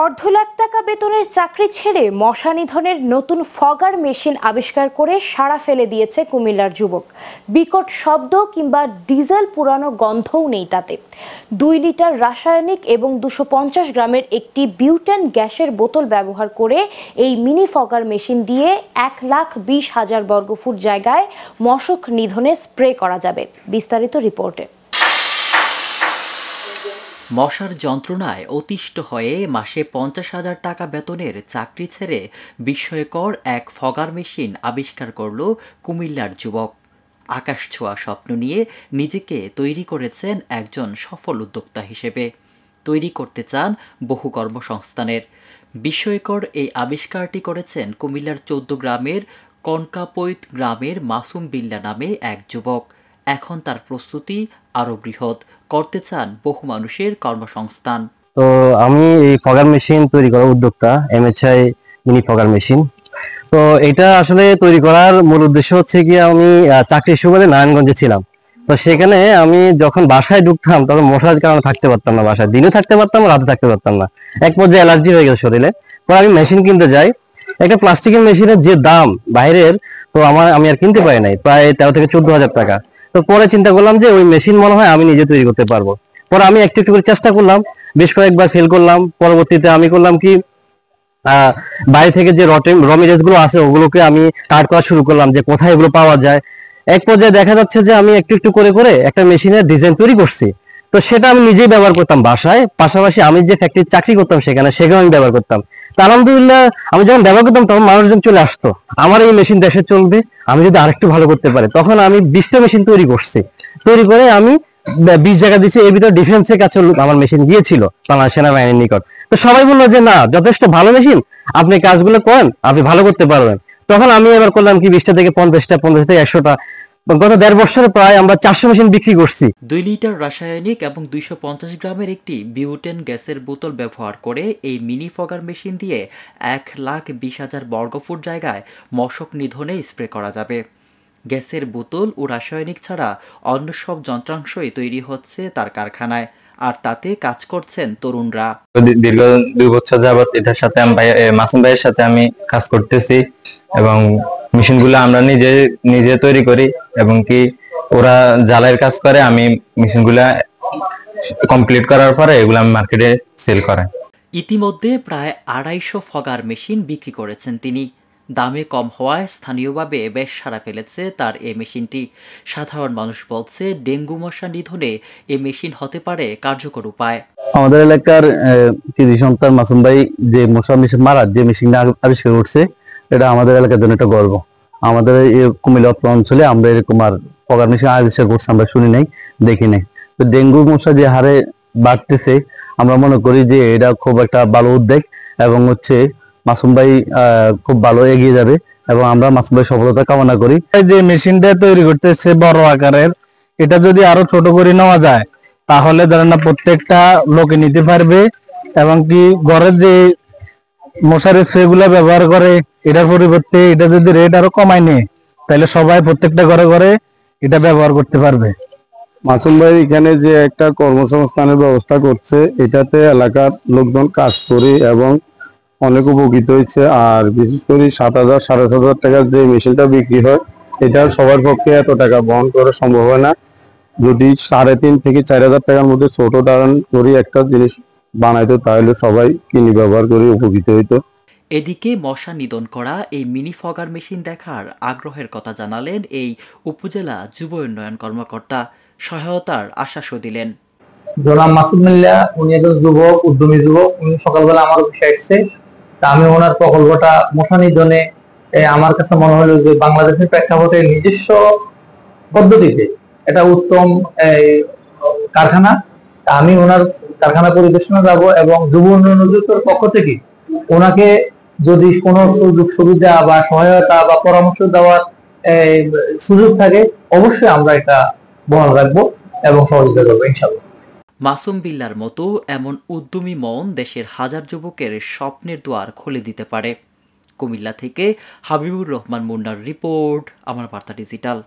অর্ধ লাখ টাকা বেতনের চাকরি ছেড়ে মশা নিধনের নতুন ফগার মেশিন আবিষ্কার করে সাড়া ফেলে দিয়েছে কুমিল্লার যুবক। বিকট শব্দ কিংবা ডিজেল পুরানো গন্ধও নেই তাতে। 2 লিটার রাসায়নিক এবং 250 গ্রামের একটি বিউটেন গ্যাসের বোতল ব্যবহার করে এই মিনি ফগার মেশিন দিয়ে 1,20,000 বর্গফুট জায়গায় মশক নিধনে স্প্রে করা যাবে। বিস্তারিত রিপোর্টে। মশার যন্ত্রণায় অতিষ্ঠ হয়ে মাসে 50,000 টাকা বেতনের চাকরি ছেড়ে বিস্ময়কর এক ফগার মেশিন আবিষ্কার করল কুমিল্লার যুবক। আকাশ ছোঁয়া স্বপ্ন নিয়ে নিজেকে তৈরি করেছেন একজন সফল উদ্যোক্তা হিসেবে। তৈরি করতে চান বহু কর্মসংস্থানের। বিস্ময়কর এই আবিষ্কারটি করেছেন কুমিল্লার 14 গ্রামের কনকাপৈত গ্রামের মাসুম বিল্লা নামে এক যুবক। এখন তার প্রস্তুতি আরো বৃহৎ, করতে চান বহু মানুষের কর্মসংস্থান। তো আমি এই ফগার মেশিন তৈরি করার উদ্যোক্তা, এমএচআই মিনি ফগার মেশিন। তো এটা আসলে তৈরি করার মূল উদ্দেশ্য হচ্ছে কি, আমি চাকরির সুবাদে নারায়ণগঞ্জে ছিলাম। তো সেখানে আমি যখন বাসায় ঢুকতাম তখন মশার কারণে থাকতে পারতাম না, বাসায় দিনে থাকতে পারতাম, রাতে থাকতে পারতাম না। এক পর্যায়ে অ্যালার্জি হয়ে গেছে শরীরে। তো আমি মেশিন কিনতে যাই, একটা প্লাস্টিকের মেশিনের যে দাম বাইরের, তো আমি আর কিনতে পারি নাই, প্রায় 13 থেকে 14,000 টাকা। তো পরে চিন্তা করলাম যে ওই মেশিন মনে হয় আমি নিজে তৈরি করতে পারবো। পরে আমি একটু একটু করে চেষ্টা করলাম, বেশ কয়েকবার ফেল করলাম। পরবর্তীতে আমি করলাম কি, বাইরে থেকে যে র মেটেরিয়ালস গুলো আছে ওগুলোকে আমি কাট করা শুরু করলাম যে কোথায় এগুলো পাওয়া যায়। এক পর্যায়ে দেখা যাচ্ছে যে আমি একটু একটু করে করে একটা মেশিনের ডিজাইন তৈরি করছি। তো সেটা আমি নিজেই ব্যবহার করতাম বাসায়, পাশাপাশি আমি যে ফ্যাক্টরি চাকরি করতাম সেখানে আমি ব্যবহার করতাম। তা আলহামদুলিল্লাহ, আমি যখন ব্যবহার করতাম তখন মানুষজন চলে আসতো, আমার এই মেশিন দেশে চলবে, আমি যদি আরেকটু ভালো করতে পারি। তখন আমি 20টা মেশিন তৈরি করছি। তৈরি করে আমি 20 জায়গা দিচ্ছি। এর ভিতরে ডিফেন্সের কাছে আমার মেশিন গিয়েছিল, বাংলাদেশ সেনাবাহিনীর নিকট। তো সবাই বললো যে না, যথেষ্ট ভালো মেশিন, আপনি কাজগুলো করেন, আপনি ভালো করতে পারবেন। তখন আমি এবার করলাম কি, 20টা থেকে 50টা, 50 থেকে 100টা, গত 1.5 বছরে প্রায় আমরা 400 মেশিন বিক্রি করছি। 2 লিটার রাসায়নিক এবং 250 গ্রামের একটি বিউটেন গ্যাসের বোতল ব্যবহার করে এই মিনি ফগার মেশিন দিয়ে 1,20,000 বর্গফুট জায়গায় মশক নিধনে স্প্রে করা যাবে। গ্যাসের বোতল ও রাসায়নিক ছাড়া অন্য সব যন্ত্রাংশই তৈরি হচ্ছে তার কারখানায়, আর তাতে কাজ করছেন তরুণরা। দীর্ঘ 2 বছর যাবত এটার সাথে মাসুম ভাইয়ের সাথে আমি কাজ করতেছি, এবং মেশিনগুলো আমরা নিজে তৈরি করি, এবং কি ওরা জ্বালাইয়ের কাজ করে, আমি মেশিনগুলা কমপ্লিট করার পরে এগুলো আমি মার্কেটে সেল করাই। ইতিমধ্যে প্রায় 250 ফগার মেশিন বিক্রি করেছেন তিনি। দামে কম হওয়ায় স্থানীয়ভাবে বেশ সাড়া ফেলেছে তার এই মেশিনটি। সাধারণ মানুষ বলছে, ডেঙ্গু মশা নিধনে এই মেশিন হতে পারে কার্যকর উপায়। আমাদের এলাকার কৃষি সন্তান মাসুম ভাই যে মশা মেশিন মারার যে মেশিনটা আবিষ্কার করছে, এটা আমাদের এলাকার জন্য একটা গর্ব। আমাদের এই কুমিল্লা অঞ্চলে আমরা এরকম আর ফগার মেশিন আবিষ্কার করছি আমরা শুনি নাই, দেখি নাই। তো ডেঙ্গু মশা যে হারে বাড়তেছে, আমরা মনে করি যে এটা খুব একটা ভালো উদ্যোগ, এবং হচ্ছে মাসুম ভাই খুব ভালো এগিয়ে যাবে, এবং আমরা মাসুম ভাই সফলতা কামনা করি। যে মেশিনটা তৈরি করতেছে বড় আকারের, এটা যদি আরো ছোট করে নেওয়া যায় তাহলে ধরেন না প্রত্যেকটা লোকে নিতে পারবে, এবং কি ঘরের যে মশারি স্প্রে গুলা ব্যবহার করে এটার পরিবর্তে এটা যদি রেট আরো কমায় নেয়, তাহলে সবাই প্রত্যেকটা ঘরে ঘরে এটা ব্যবহার করতে পারবে। মাসুম ভাই এখানে যে একটা কর্মসংস্থানের ব্যবস্থা করছে, এটাতে এলাকার লোকজন কাজ করে এবং অনেক উপকৃত হয়েছে। আর বিশেষ করে 7,000 7,500 টাকার যে মেশিনটা বিক্রি হয়, এটা সবার পক্ষে এত টাকা বহন করা সম্ভব হয় না। যদি 3,500 থেকে 4,000 টাকার মধ্যে ছোট দাঁড়ান করে একটা জিনিস বানাইতো, তাহলে সবাই কিনে ব্যবহার করে উপকৃত হইতো। এদিকে মশা নিধন করা এই মিনি ফগার মেশিন দেখার আগ্রহের কথা জানালেন এই উপজেলা যুব উন্নয়ন কর্মকর্তা। সহায়তার আশ্বাসও দিলেন। জনাব মাসুম মিল্লা, উনি একজন যুবক, উদ্যমী যুবক। উনি সকালবেলা আমার অফিসে আসছে, তা আমি ওনার প্রকল্পটা মশা নিধনে আমার কাছে মনে হলো যে বাংলাদেশের প্রেক্ষাপটে নিজস্ব পদ্ধতিতে এটা উত্তম কারখানা। তা আমি ওনার কারখানা পরিদর্শনে যাব, এবং যুব উন্নয়ন অধিদপ্তরের পক্ষ থেকে ওনাকে যদি কোনো সুযোগ সুবিধা বা সহায়তা বা পরামর্শ দেওয়ার সুযোগ থাকে, অবশ্যই আমরা এটা বহাল রাখবো এবং সহযোগিতা করবো ইনশাআল্লাহ। মাসুম বিল্লার মতো এমন উদ্যমী মন দেশের হাজার যুবকের স্বপ্নের দুয়ার খুলে দিতে পারে। কুমিল্লা থেকে হাবিবুর রহমান মুন্নার রিপোর্ট, আমার বার্তা ডিজিটাল।